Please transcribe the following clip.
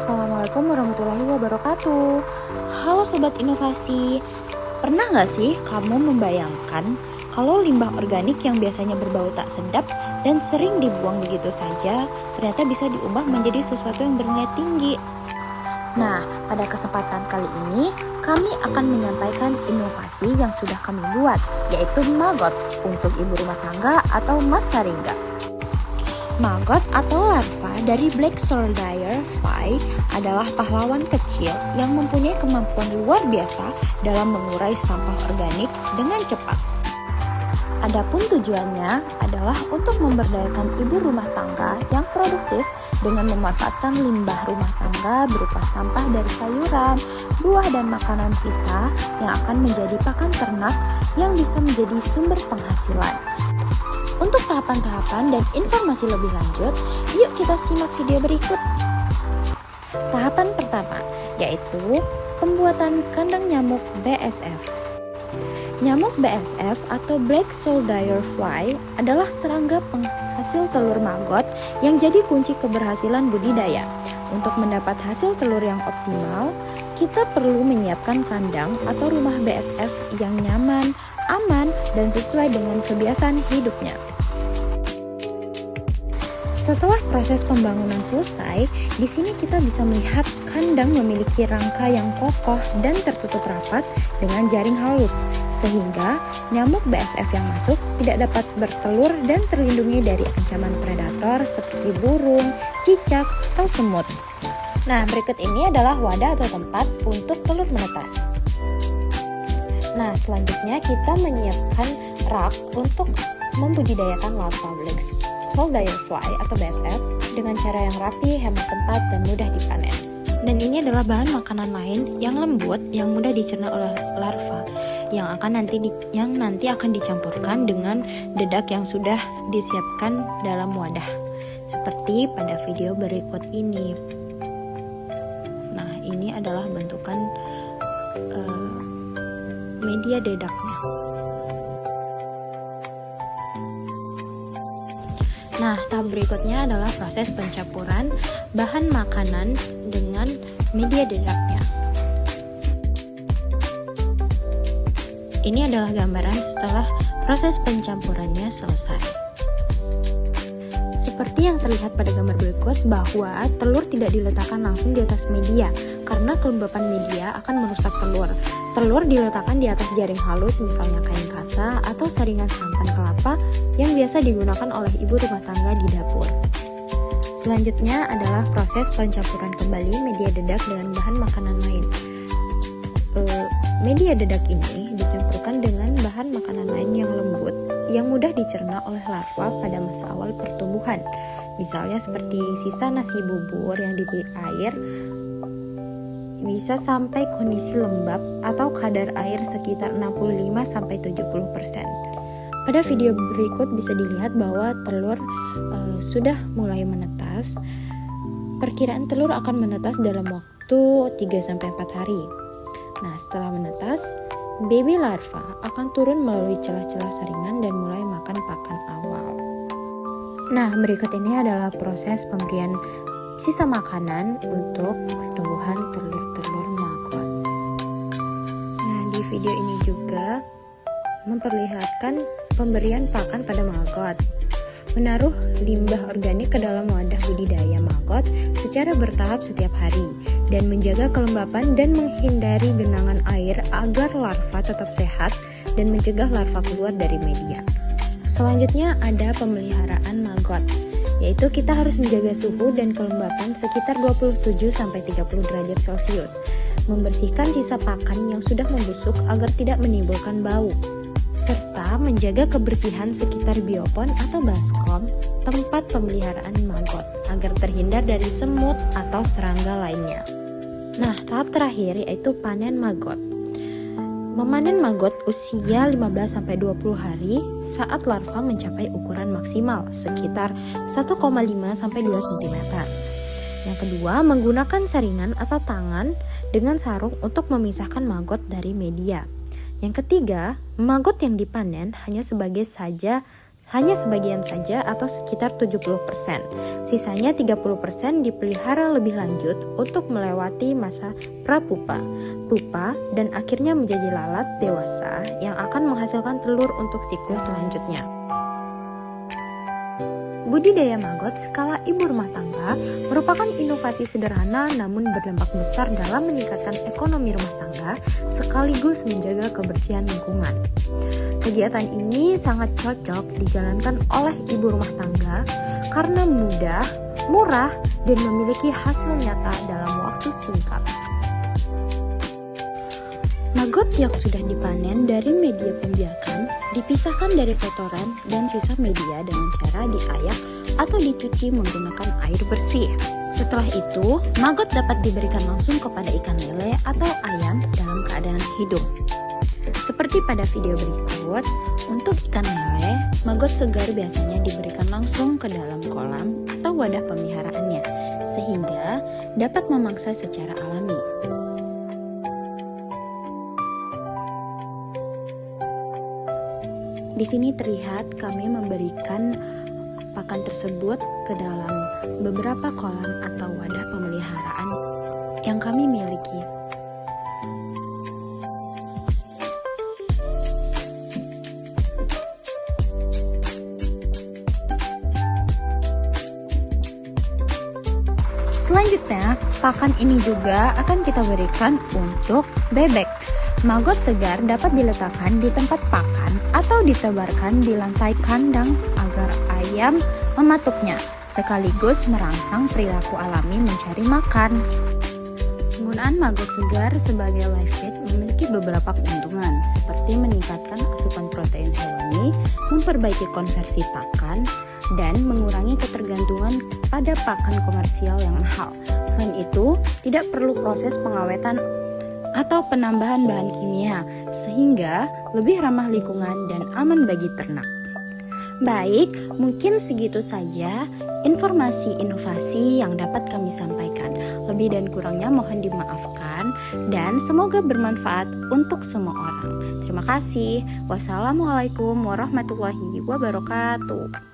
Assalamualaikum warahmatullahi wabarakatuh. Halo Sobat Inovasi, pernah nggak sih kamu membayangkan kalau limbah organik yang biasanya berbau tak sedap dan sering dibuang begitu saja, ternyata bisa diubah menjadi sesuatu yang bernilai tinggi? Nah, pada kesempatan kali ini, kami akan menyampaikan inovasi yang sudah kami buat, yaitu maggot untuk ibu rumah tangga atau mas saringga. Maggot atau larva dari Black Soldier Fly adalah pahlawan kecil yang mempunyai kemampuan luar biasa dalam mengurai sampah organik dengan cepat. Adapun tujuannya adalah untuk memberdayakan ibu rumah tangga yang produktif dengan memanfaatkan limbah rumah tangga berupa sampah dari sayuran, buah dan makanan sisa yang akan menjadi pakan ternak yang bisa menjadi sumber penghasilan. Untuk tahapan-tahapan dan informasi lebih lanjut, yuk kita simak video berikut. Tahapan pertama, yaitu pembuatan kandang nyamuk BSF. Nyamuk BSF atau Black Soldier Fly adalah serangga penghasil telur maggot yang jadi kunci keberhasilan budidaya. Untuk mendapat hasil telur yang optimal, kita perlu menyiapkan kandang atau rumah BSF yang nyaman, aman, dan sesuai dengan kebiasaan hidupnya. Setelah proses pembangunan selesai, di sini kita bisa melihat kandang memiliki rangka yang kokoh dan tertutup rapat dengan jaring halus, sehingga nyamuk BSF yang masuk tidak dapat bertelur dan terlindungi dari ancaman predator seperti burung, cicak, atau semut. Nah, berikut ini adalah wadah atau tempat untuk telur menetas. Nah, selanjutnya kita menyiapkan rak untuk membudidayakan larva Black Soldier Fly atau BSF dengan cara yang rapi, hemat tempat, dan mudah dipanen. Dan ini adalah bahan makanan lain yang lembut yang mudah dicerna oleh larva yang nanti akan dicampurkan dengan dedak yang sudah disiapkan dalam wadah seperti pada video berikut ini. Nah, ini adalah bentukan media dedaknya. Nah, tahap berikutnya adalah proses pencampuran bahan makanan dengan media dedaknya. Ini adalah gambaran setelah proses pencampurannya selesai. Seperti yang terlihat pada gambar berikut bahwa telur tidak diletakkan langsung di atas media karena kelembapan media akan merusak telur. Telur diletakkan di atas jaring halus misalnya kain kasa atau saringan santan kelapa yang biasa digunakan oleh ibu rumah tangga di dapur. Selanjutnya adalah proses pencampuran kembali media dedak dengan bahan makanan lain. Media dedak ini dicampurkan dengan bahan makanan lain yang lembut yang mudah dicerna oleh larva pada masa awal pertumbuhan. Misalnya seperti sisa nasi bubur yang diberi air bisa sampai kondisi lembab atau kadar air sekitar 65-70%. Pada video berikut bisa dilihat bahwa telur sudah mulai menetas. Perkiraan telur akan menetas dalam waktu 3-4 hari. Nah, setelah menetas, baby larva akan turun melalui celah-celah saringan dan mulai makan pakan awal. Nah, berikut ini adalah proses pemberian sisa makanan untuk pertumbuhan telur-telur maggot. Nah, di video ini juga memperlihatkan pemberian pakan pada maggot. Menaruh limbah organik ke dalam wadah budidaya maggot secara bertahap setiap hari dan menjaga kelembapan dan menghindari genangan air agar larva tetap sehat dan mencegah larva keluar dari media. Selanjutnya ada pemeliharaan maggot, yaitu kita harus menjaga suhu dan kelembapan sekitar 27-30 derajat Celcius, membersihkan sisa pakan yang sudah membusuk agar tidak menimbulkan bau, serta menjaga kebersihan sekitar biopon atau baskom tempat pemeliharaan maggot agar terhindar dari semut atau serangga lainnya. Nah, tahap terakhir yaitu panen maggot. Memanen maggot usia 15-20 hari saat larva mencapai ukuran maksimal sekitar 1,5-2 cm. Yang kedua, menggunakan saringan atau tangan dengan sarung untuk memisahkan maggot dari media. Yang ketiga, maggot yang dipanen hanya hanya sebagian saja atau sekitar 70%. Sisanya 30% dipelihara lebih lanjut untuk melewati masa prapupa, pupa, dan akhirnya menjadi lalat dewasa yang akan menghasilkan telur untuk siklus selanjutnya. Budidaya maggot skala ibu rumah tangga merupakan inovasi sederhana namun berdampak besar dalam meningkatkan ekonomi rumah tangga sekaligus menjaga kebersihan lingkungan. Kegiatan ini sangat cocok dijalankan oleh ibu rumah tangga karena mudah, murah, dan memiliki hasil nyata dalam waktu singkat. Maggot yang sudah dipanen dari media pembiakan dipisahkan dari kotoran dan sisa media dengan cara diayak atau dicuci menggunakan air bersih. Setelah itu, maggot dapat diberikan langsung kepada ikan lele atau ayam dalam keadaan hidup. Seperti pada video berikut, untuk ikan lele, maggot segar biasanya diberikan langsung ke dalam kolam atau wadah pemeliharaannya, sehingga dapat memangsa secara alami. Di sini terlihat kami memberikan pakan tersebut ke dalam beberapa kolam atau wadah pemeliharaan yang kami miliki. Selanjutnya, pakan ini juga akan kita berikan untuk bebek. Maggot segar dapat diletakkan di tempat pakan atau ditebarkan di lantai kandang agar ayam mematuknya, sekaligus merangsang perilaku alami mencari makan. Penggunaan maggot segar sebagai live feed memiliki beberapa keuntungan, seperti meningkatkan asupan protein hewani, memperbaiki konversi pakan, dan mengurangi ketergantungan pada pakan komersial yang mahal. Selain itu, tidak perlu proses pengawetan atau penambahan bahan kimia, sehingga lebih ramah lingkungan dan aman bagi ternak. Baik, mungkin segitu saja informasi inovasi yang dapat kami sampaikan. Lebih dan kurangnya mohon dimaafkan dan semoga bermanfaat untuk semua orang. Terima kasih. Wassalamualaikum warahmatullahi wabarakatuh.